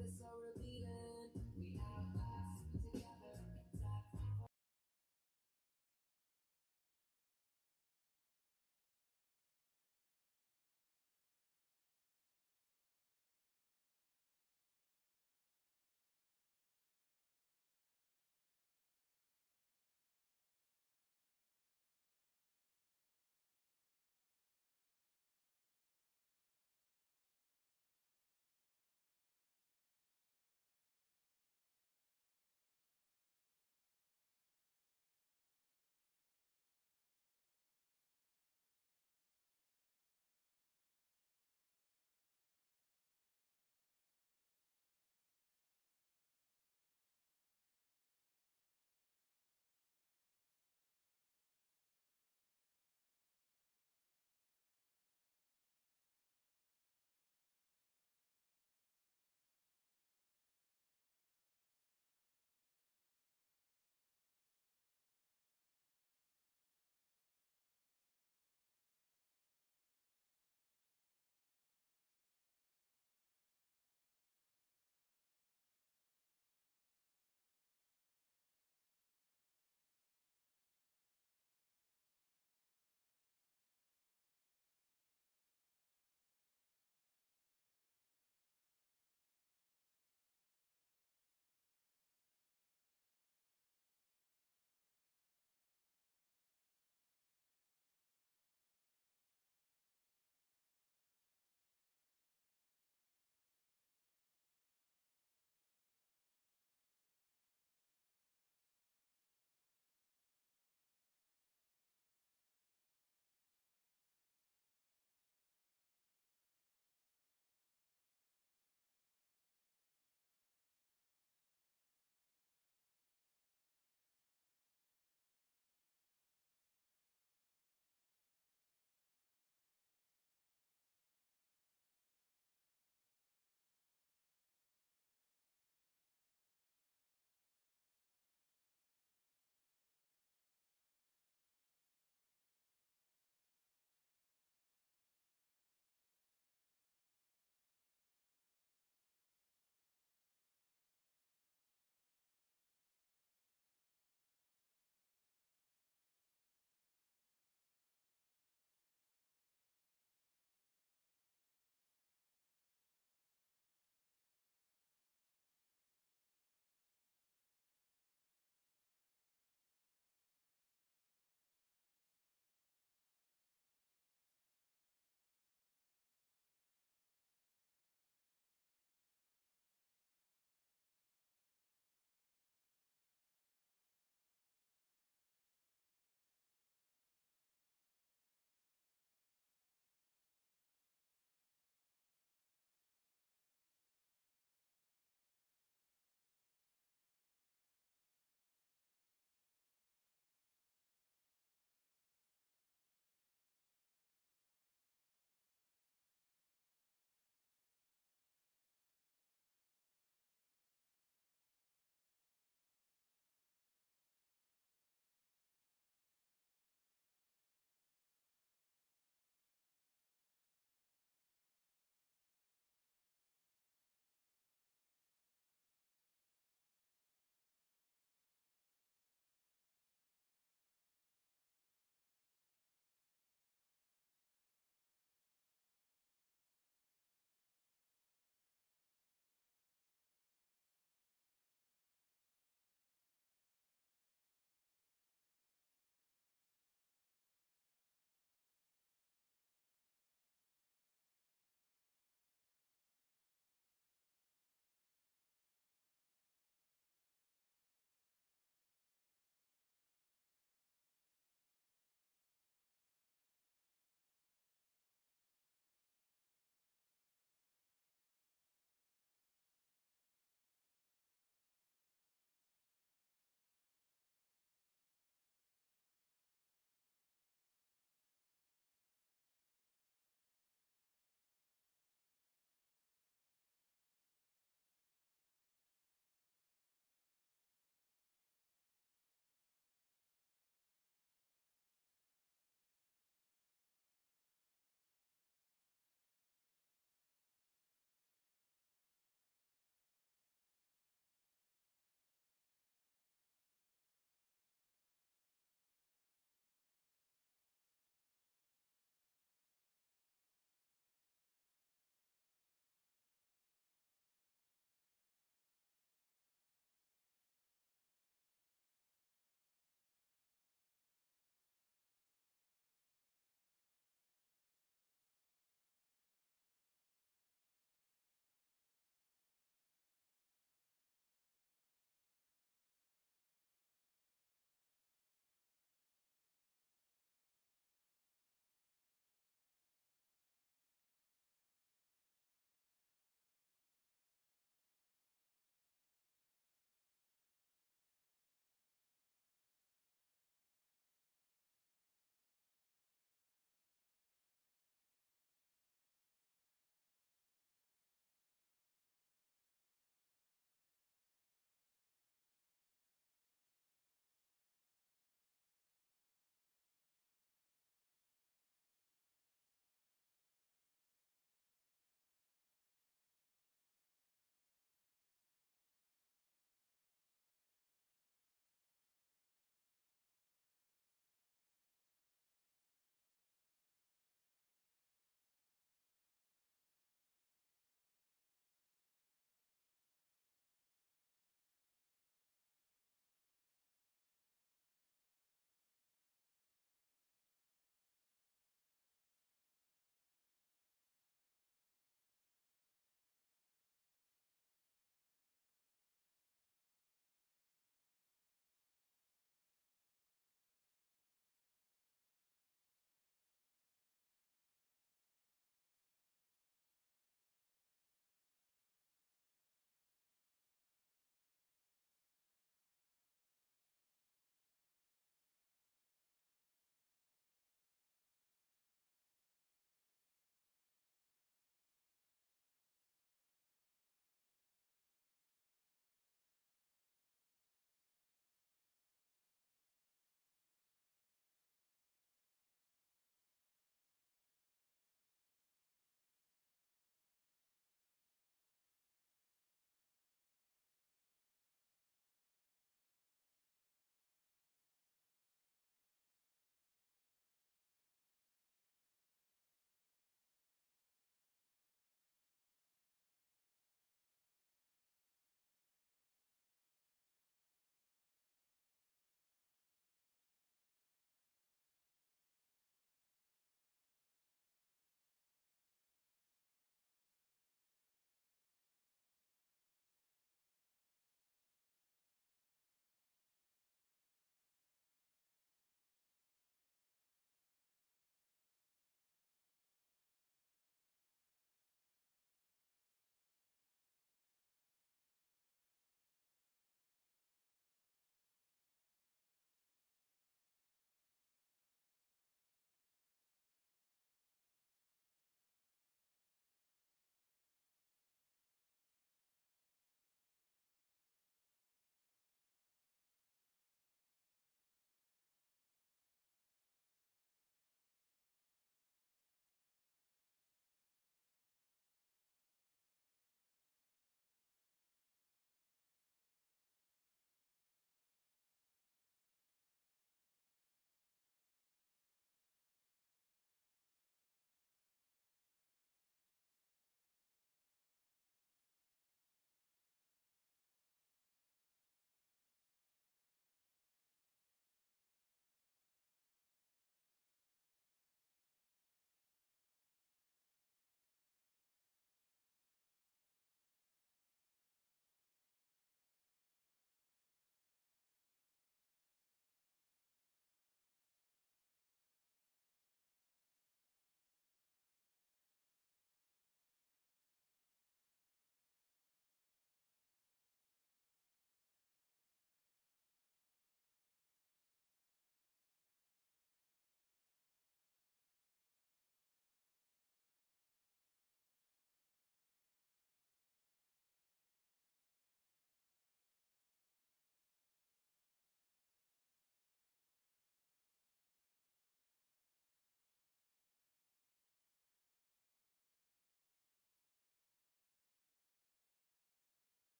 but it's so revealing. We outlast together.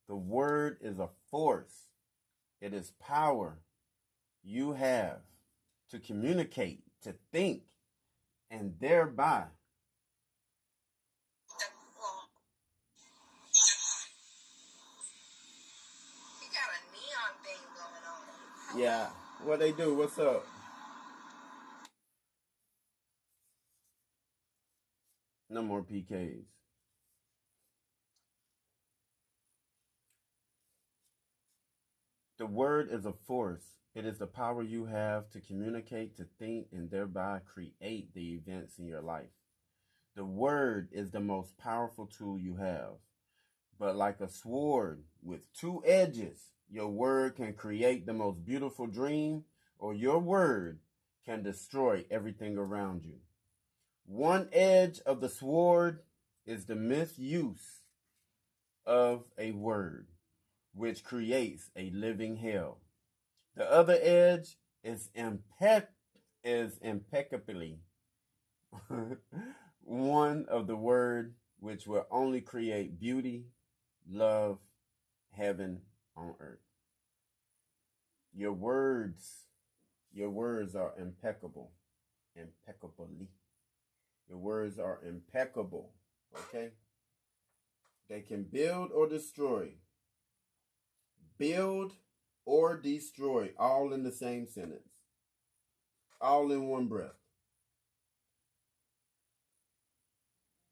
The word is a force. It is power you have to communicate, to think, and thereby You got a neon thing going on. yeah, what they do? What's up? No more PKs. The word is a force. It is the power you have to communicate, to think, and thereby create the events in your life. The word is the most powerful tool you have. But like a sword with two edges, your word can create the most beautiful dream, or your word can destroy everything around you. One edge of the sword is the misuse of a word, which creates a living hell. The other edge is impeccably one of the word which will only create beauty, love, heaven on earth. Your words, your words are impeccable, impeccably. Your words are impeccable, okay? They can build or destroy. Build or destroy, all in the same sentence. All in one breath.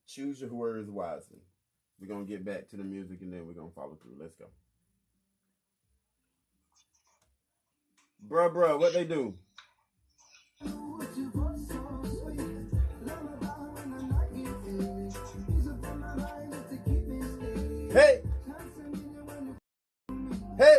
Choose your words wisely. We're going to get back to the music and then we're going to follow through. Let's go. Bruh, what they do? Hey! Hey!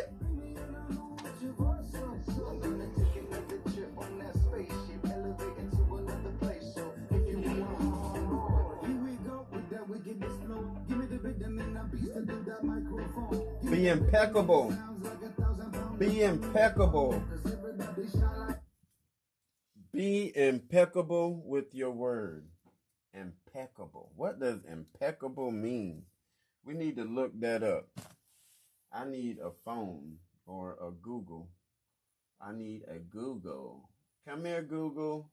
Be impeccable. Be impeccable. Be impeccable with your word. Impeccable. What does impeccable mean? We need to look that up. I need a phone or a Google. I need a Google. Come here, Google.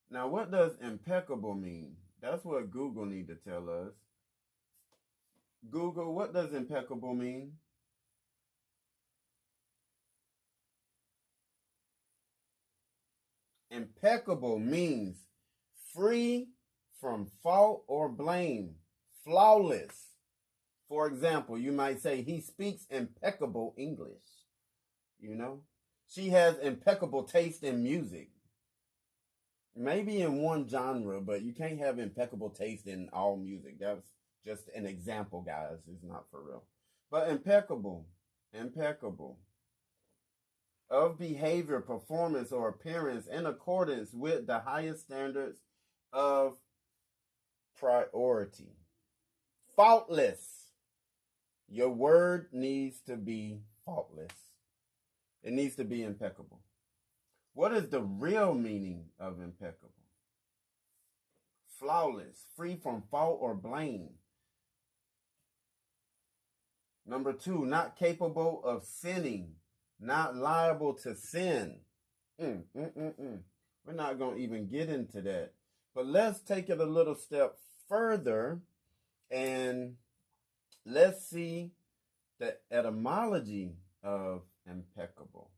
Now, what does impeccable mean? That's what Google need to tell us. Google, what does impeccable mean? Impeccable means free from fault or blame, flawless. For example, you might say he speaks impeccable English. You know, she has impeccable taste in music. Maybe in one genre, but you can't have impeccable taste in all music. That's just an example, guys. It's not for real. But impeccable, impeccable of behavior, performance, or appearance in accordance with the highest standards of priority. Faultless. Your word needs to be faultless. It needs to be impeccable. What is the real meaning of impeccable? Flawless, free from fault or blame. Number 2, not capable of sinning, not liable to sin. We're not going to even get into that. But let's take it a little step further and let's see the etymology of impeccable.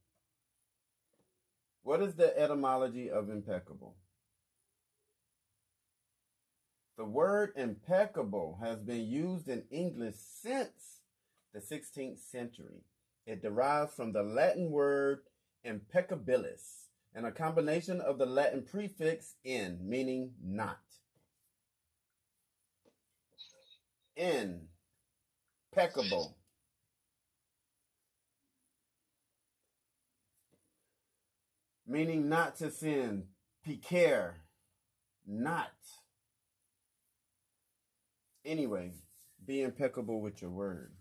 What is the etymology of impeccable? The word impeccable has been used in English since the 16th century. It derives from the Latin word impeccabilis and a combination of the Latin prefix in, meaning not. Impeccable. Meaning not to sin. Piquer. Not. Anyway, be impeccable with your word.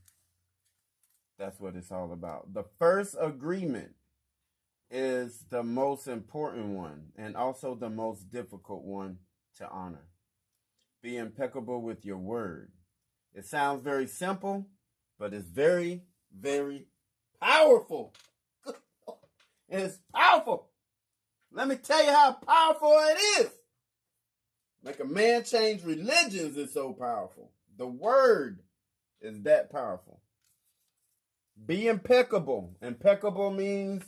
That's what it's all about. The first agreement is the most important one and also the most difficult one to honor. Be impeccable with your word. It sounds very simple, but it's very, very powerful. It's powerful. Let me tell you how powerful it is. Make a man change religions is so powerful. The word is that powerful. Be impeccable. Impeccable means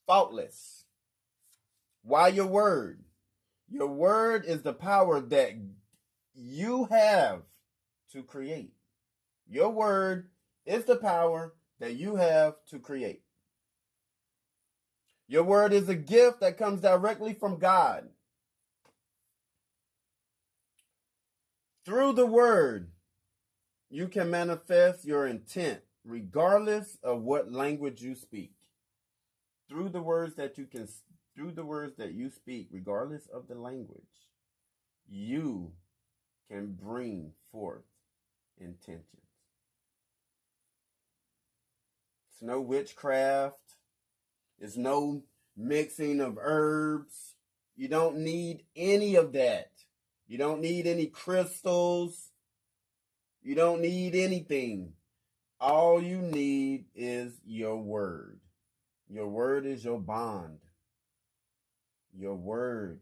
faultless. Why your word? Your word is the power that you have to create. Your word is the power that you have to create. Your word is a gift that comes directly from God. Through the word, you can manifest your intent regardless of what language you speak. Through the words that you speak, regardless of the language, you can bring forth intentions. It's no witchcraft. It's no mixing of herbs. You don't need any of that. You don't need any crystals. You don't need anything. All you need is your word. Your word is your bond. Your word.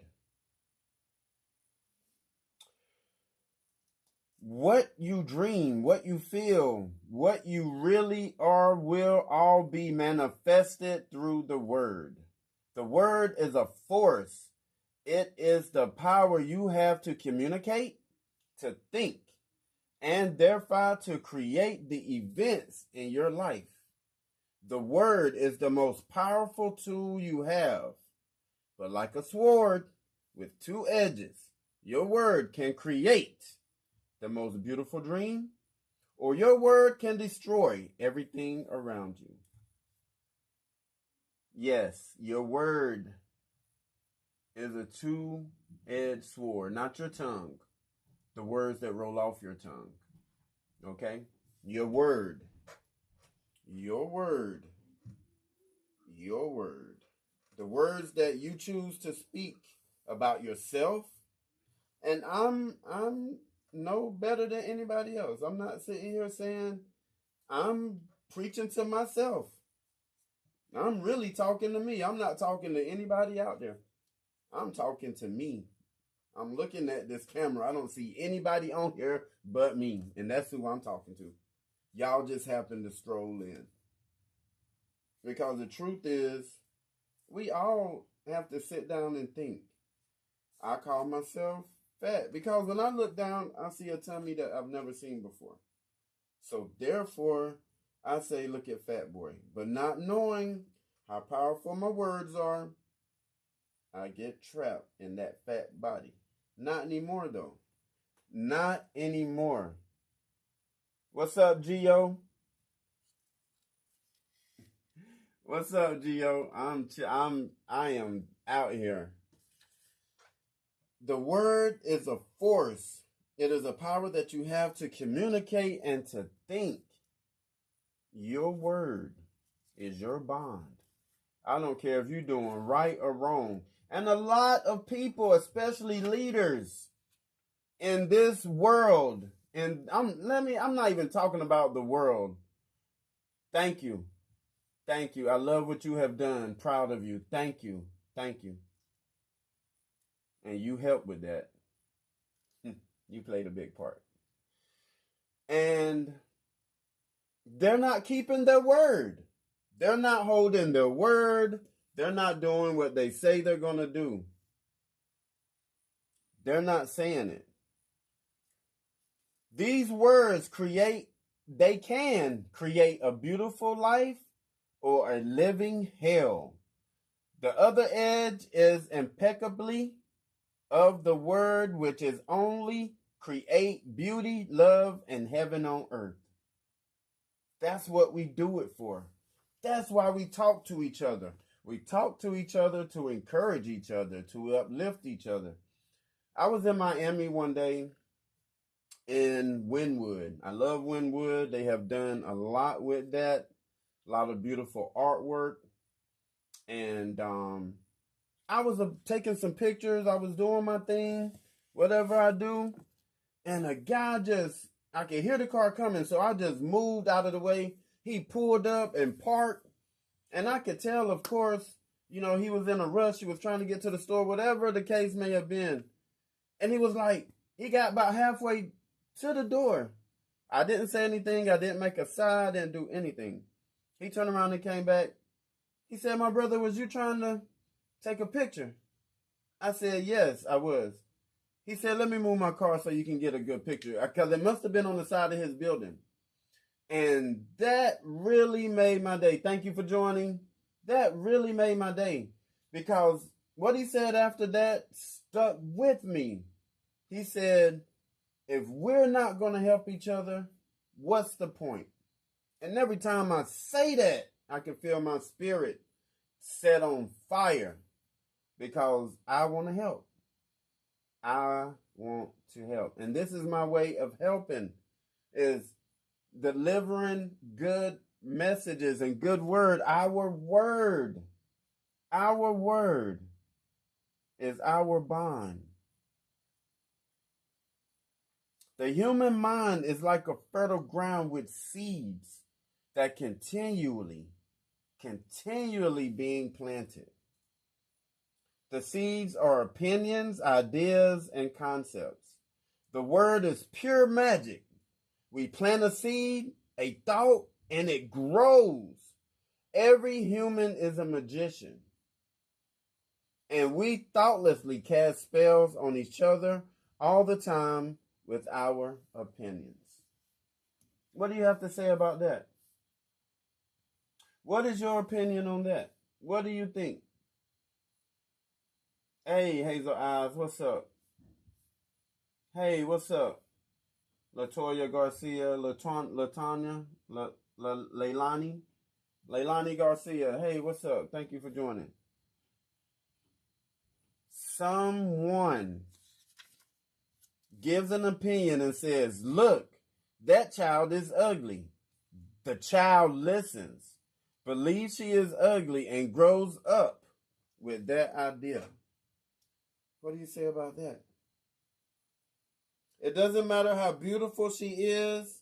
What you dream, what you feel, what you really are will all be manifested through the word. The word is a force. It is the power you have to communicate, to think, and therefore to create the events in your life. The word is the most powerful tool you have. But like a sword with two edges, your word can create the most beautiful dream, or your word can destroy everything around you. Yes, your word is a two-edged sword, not your tongue. The words that roll off your tongue. Okay? Your word. Your word. Your word. The words that you choose to speak about yourself. And I'm no better than anybody else. I'm not sitting here saying I'm preaching to myself. I'm really talking to me. I'm not talking to anybody out there. I'm talking to me. I'm looking at this camera. I don't see anybody on here but me. And that's who I'm talking to. Y'all just happen to stroll in. Because the truth is, we all have to sit down and think. I call myself fat because when I look down, I see a tummy that I've never seen before. So therefore, I say, look at Fat Boy. But not knowing how powerful my words are, I get trapped in that fat body. Not anymore, though. Not anymore. What's up, Gio? What's up, Gio? I am out here. The word is a force. It is a power that you have to communicate and to think. Your word is your bond. I don't care if you're doing right or wrong. And a lot of people, especially leaders in this world, and I'm not even talking about the world. Thank you. Thank you. I love what you have done. Proud of you. Thank you. Thank you. And you helped with that. You played a big part. And they're not keeping their word. They're not holding their word. They're not doing what they say they're going to do. They're not saying it. These words they can create a beautiful life or a living hell. The other edge is impeccably of the word, which is only create beauty, love, and heaven on earth. That's what we do it for. That's why we talk to each other. We talk to each other to encourage each other, to uplift each other. I was in Miami one day in Wynwood. I love Wynwood. They have done a lot with that. A lot of beautiful artwork. And I was taking some pictures. I was doing my thing, whatever I do. And a guy just I could hear the car coming, so I just moved out of the way. He pulled up and parked, and I could tell, of course, you know, he was in a rush. He was trying to get to the store, whatever the case may have been. And he was like, he got about halfway to the door. I didn't say anything. I didn't make a sign. I didn't do anything. He turned around and came back. He said, my brother, was you trying to take a picture? I said, yes, I was. He said, let me move my car so you can get a good picture. Because it must have been on the side of his building. And that really made my day. Thank you for joining. That really made my day. Because what he said after that stuck with me. He said, if we're not going to help each other, what's the point? And every time I say that, I can feel my spirit set on fire. Because I want to help. I want to help. And this is my way of helping, is delivering good messages and good word. Our word is our bond. The human mind is like a fertile ground with seeds that continually being planted. The seeds are opinions, ideas, and concepts. The word is pure magic. We plant a seed, a thought, and it grows. Every human is a magician. And we thoughtlessly cast spells on each other all the time with our opinions. What do you have to say about that? What is your opinion on that? What do you think? Hey, Hazel Eyes, what's up? Hey, what's up? Latoya Garcia, Latanya, Leilani Garcia. Hey, what's up? Thank you for joining. Someone gives an opinion and says, look, that child is ugly. The child listens, believes she is ugly, and grows up with that idea. What do you say about that? It doesn't matter how beautiful she is,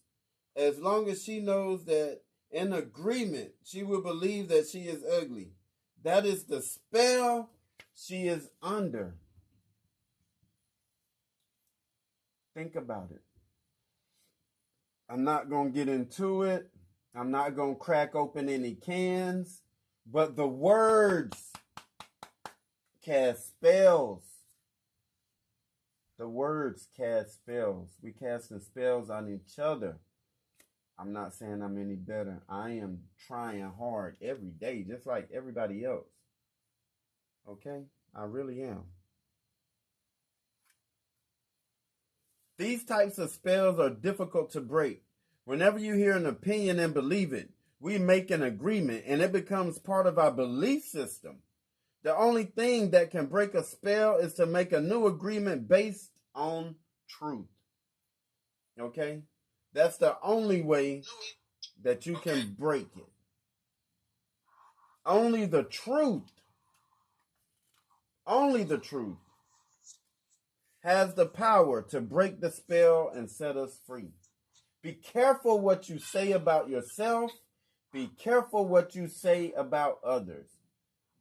as long as she knows that in agreement, she will believe that she is ugly. That is the spell she is under. Think about it. I'm not going to get into it. I'm not going to crack open any cans. But the words cast spells. The words cast spells. We casting spells on each other. I'm not saying I'm any better. I am trying hard every day, just like everybody else. Okay? I really am. These types of spells are difficult to break. Whenever you hear an opinion and believe it, we make an agreement and it becomes part of our belief system. The only thing that can break a spell is to make a new agreement based on truth. Okay? That's the only way that you can break it. Only the truth has the power to break the spell and set us free. Be careful what you say about yourself. Be careful what you say about others.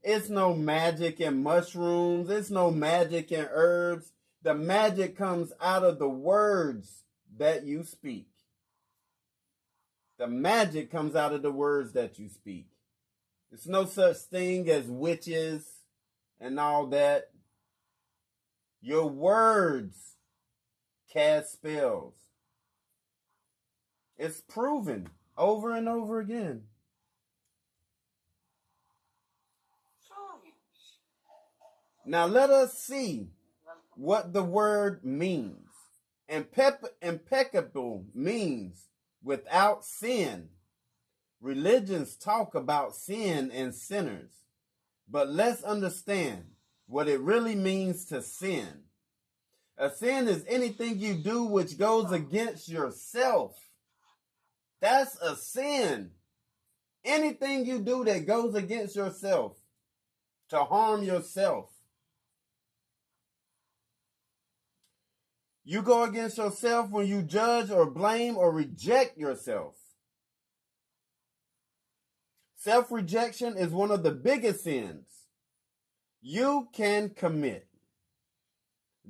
It's no magic in mushrooms. It's no magic in herbs. The magic comes out of the words that you speak. The magic comes out of the words that you speak. There's no such thing as witches and all that. Your words cast spells. It's proven over and over again. Now let us see what the word means. Impeccable means without sin. Religions talk about sin and sinners. But let's understand what it really means to sin. A sin is anything you do which goes against yourself. That's a sin. Anything you do that goes against yourself, to harm yourself. You go against yourself when you judge or blame or reject yourself. Self-rejection is one of the biggest sins you can commit.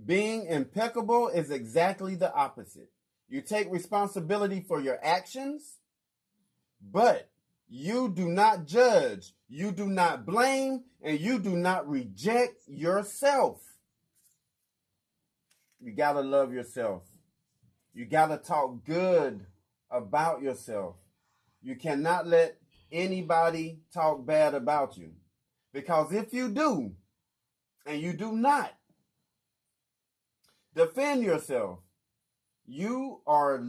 Being impeccable is exactly the opposite. You take responsibility for your actions, but you do not judge, you do not blame, and you do not reject yourself. You gotta love yourself. You gotta talk good about yourself. You cannot let anybody talk bad about you. Because if you do, and you do not defend yourself, you are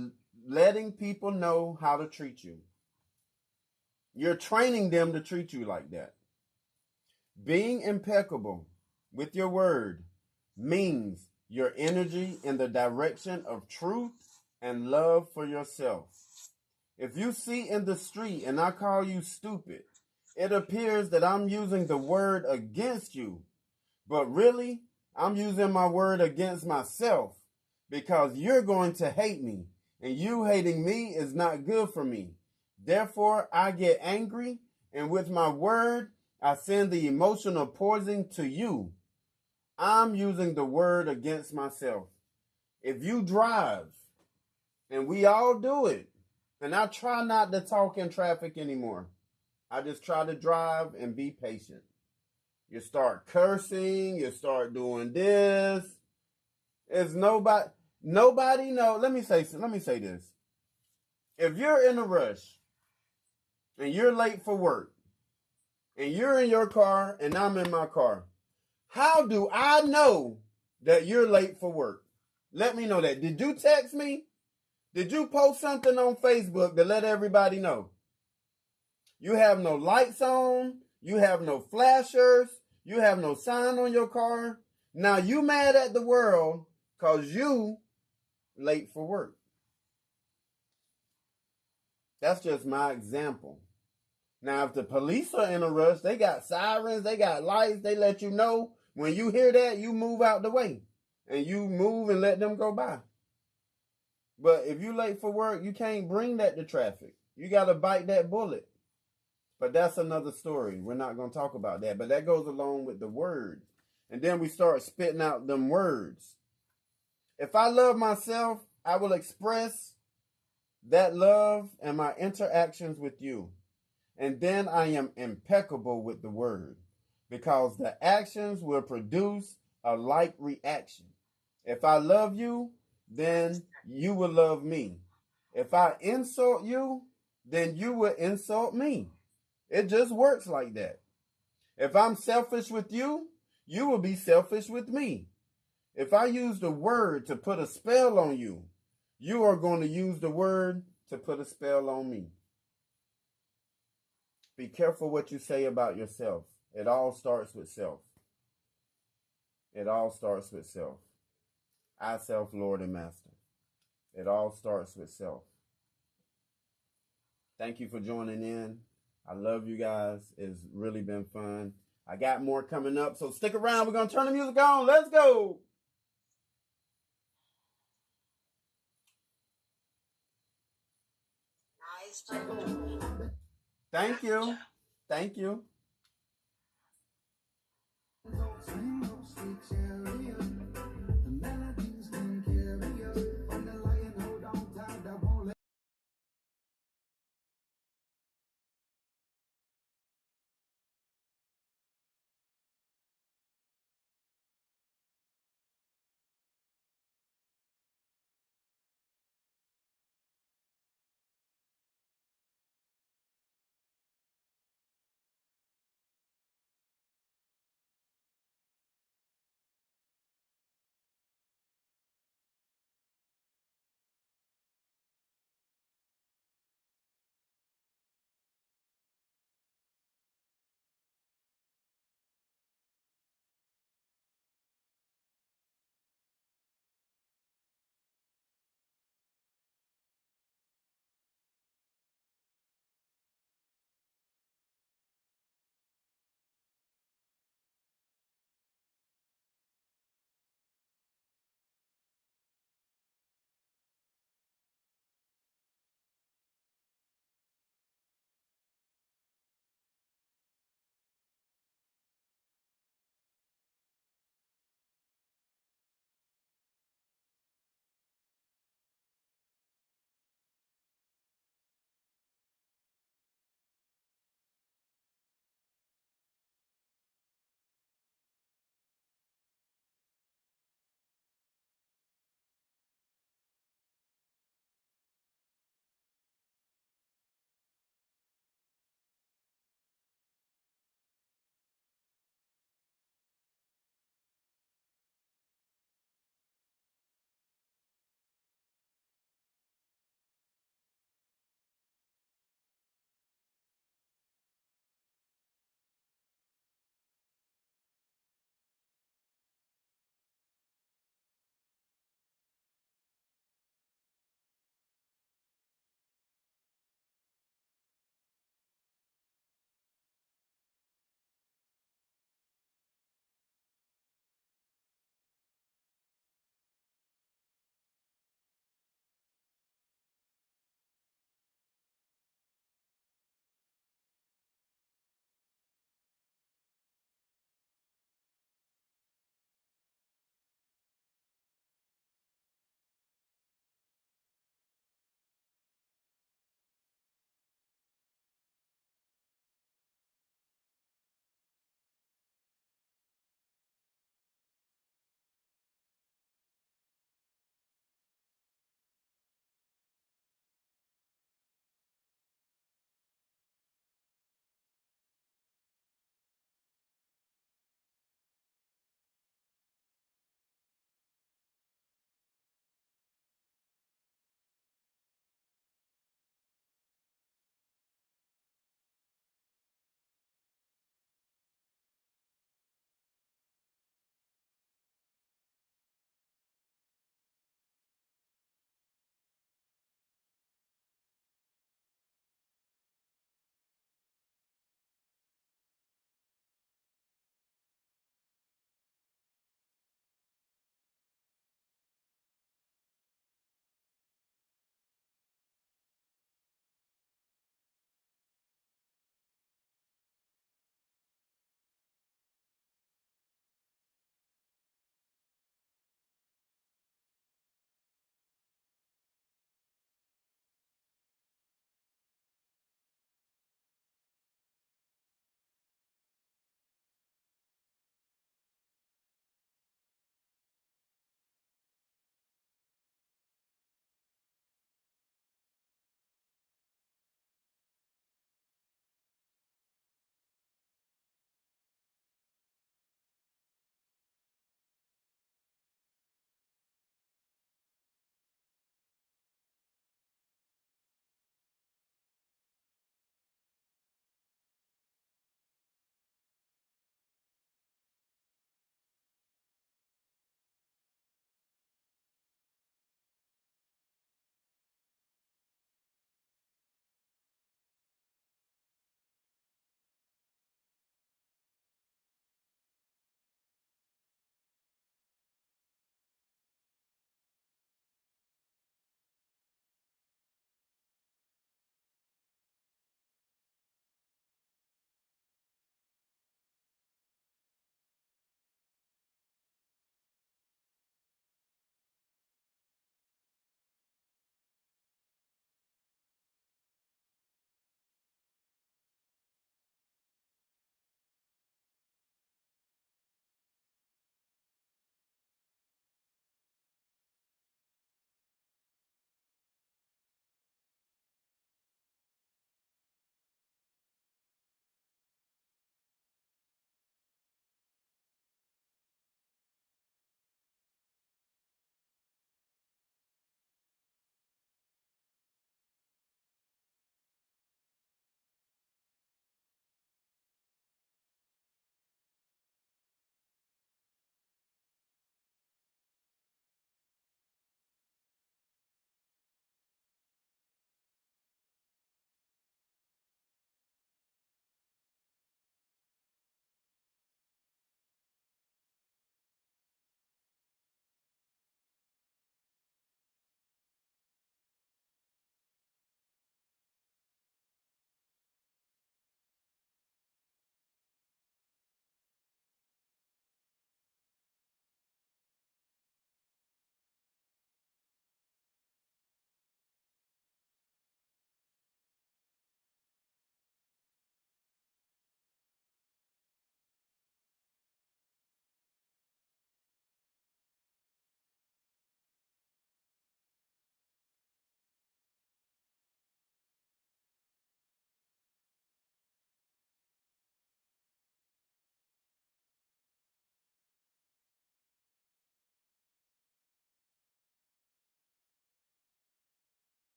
letting people know how to treat you. You're training them to treat you like that. Being impeccable with your word means your energy in the direction of truth and love for yourself. If you see in the street and I call you stupid, it appears that I'm using the word against you, but really, I'm using my word against myself because you're going to hate me, and you hating me is not good for me. Therefore, I get angry, and with my word, I send the emotional poison to you. I'm using the word against myself. If you drive, and we all do it, and I try not to talk in traffic anymore. I just try to drive and be patient. You start cursing, you start doing this. It's nobody know. Let me say this. If you're in a rush and you're late for work and you're in your car and I'm in my car, how do I know that you're late for work? Let me know that. Did you text me? Did you post something on Facebook to let everybody know? You have no lights on. You have no flashers. You have no sign on your car. Now you mad at the world because you late for work. That's just my example. Now, if the police are in a rush, they got sirens, they got lights, they let you know. When you hear that, you move out the way. And you move and let them go by. But if you late for work, you can't bring that to traffic. You got to bite that bullet. But that's another story. We're not going to talk about that. But that goes along with the word. And then we start spitting out them words. If I love myself, I will express that love and my interactions with you. And then I am impeccable with the word. Because the actions will produce a like reaction. If I love you, then you will love me. If I insult you, then you will insult me. It just works like that. If I'm selfish with you, you will be selfish with me. If I use the word to put a spell on you, you are going to use the word to put a spell on me. Be careful what you say about yourself. It all starts with self. It all starts with self. I, self, Lord and Master. It all starts with self. Thank you for joining in. I love you guys. It's really been fun. I got more coming up, so stick around. We're going to turn the music on. Let's go. Thank you. Thank you.